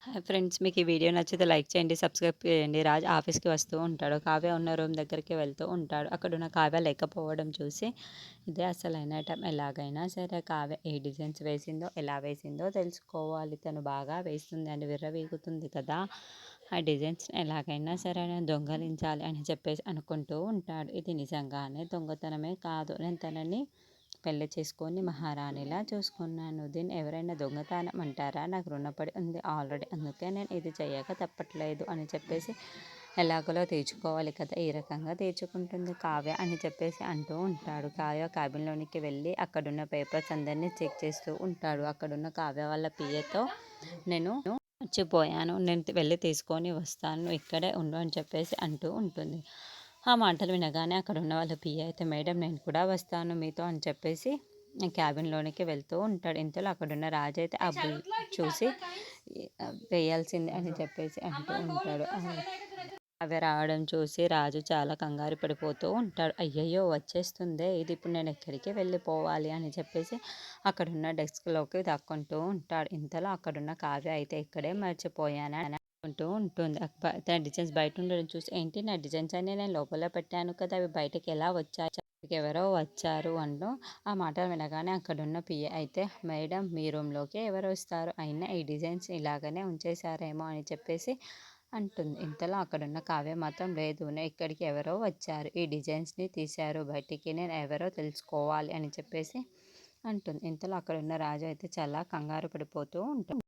Hi friends, మీకు ఈ video నచ్చితే లైక్ చేయండి, సబ్స్క్రైబ్ చేయండి. రాజ్ ఆఫీస్‌కి వస్తూ ఉంటాడు. కావ్య ఉన్న రూమ్ దగ్గరికి వెళ్తూ ఉంటాడు. అక్కడున్న కావ్య లేకపోవడం చూసి ఇదే అసలైన టైం. ఎలాగైనా సరే కావ్య ఏ డిజైన్స్ వేసిందో, ఎలా వేసిందో తెలుసుకోవాలి. తను బాగా వేస్తుంది అని విర్రవీగుతుంది కదా! ఆ డిజైన్స్ ఎలాగైనా సరే నేను దొంగలించాలి అని చెప్పేసి అనుకుంటూ ఉంటాడు. ఇది నిజంగానే దొంగతనమే కాదు. నేను తనని పెళ్లి చేసుకొని మహారాణిలా చూసుకున్నాను. దీన్ని ఎవరైనా దొంగతనం అంటారా? నాకు రుణపడి ఉంది ఆల్రెడీ. అందుకే నేను ఇది చేయక తప్పట్లేదు అని చెప్పేసి ఎలాగోలా తీర్చుకోవాలి కదా! ఈ రకంగా తీర్చుకుంటుంది కావ్య అని చెప్పేసి అంటూ ఉంటాడు. కావ్య క్యాబిన్‌లోనికి వెళ్ళి అక్కడున్న పేపర్స్ అందరినీ చెక్ చేస్తూ ఉంటాడు. అక్కడున్న కావ్య వాళ్ళ పిఏతో నేను మర్చిపోయాను. నేను వెళ్ళి తీసుకొని వస్తాను. నువ్వు ఇక్కడే ఉండు అని చెప్పేసి అంటూ ఉంటుంది. ఆ మాటలు వినగానే అక్కడున్న వాళ్ళ పిఏ అయితే, మేడం నేను కూడా వస్తాను మీతో అని చెప్పేసి క్యాబిన్‌లోనికి వెళ్తూ ఉంటాడు. ఇంతలో అక్కడున్న రాజు అయితే ఆ బిల్ చూసి వేయాల్సిందే అని చెప్పేసి అంటూ ఉంటాడు. అవి రావడం చూసి రాజు చాలా కంగారు పడిపోతూ ఉంటాడు. అయ్యయ్యో! వచ్చేస్తుందే, ఇది ఇప్పుడు నేను ఎక్కడికి వెళ్ళిపోవాలి అని చెప్పేసి అక్కడున్న డెస్క్‌లోకి దాక్కుంటూ ఉంటాడు. ఇంతలో అక్కడున్న కావ్య అయితే ఇక్కడే మర్చిపోయాను అని అనుకుంటూ ఉంటుంది. తన డిజైన్స్ బయట ఉండడం చూసి, ఏంటి నా డిజైన్స్ అన్నీ నేను లోపల పెట్టాను కదా! అవి బయటకి ఎలా వచ్చాయి? ఎవరో వచ్చారు అంటూ ఆ మాటలు వినగానే అక్కడున్న పిఏ అయితే, మేడం మీ రూమ్‌లోకి ఎవరు వస్తారు? అయినా ఈ డిజైన్స్ ఇలాగనే ఉంచేశారేమో అని చెప్పేసి అంటుంది. ఇంతలో అక్కడున్న కావ్య మాత్రం, లేదు ఇక్కడికి ఎవరో వచ్చారు, ఈ డిజైన్స్‌ని తీశారు బయటికి, నేను ఎవరో తెలుసుకోవాలి అని చెప్పేసి అంటుంది. ఇంతలో అక్కడున్న రాజు అయితే చాలా కంగారు పడిపోతూ ఉంటుంది.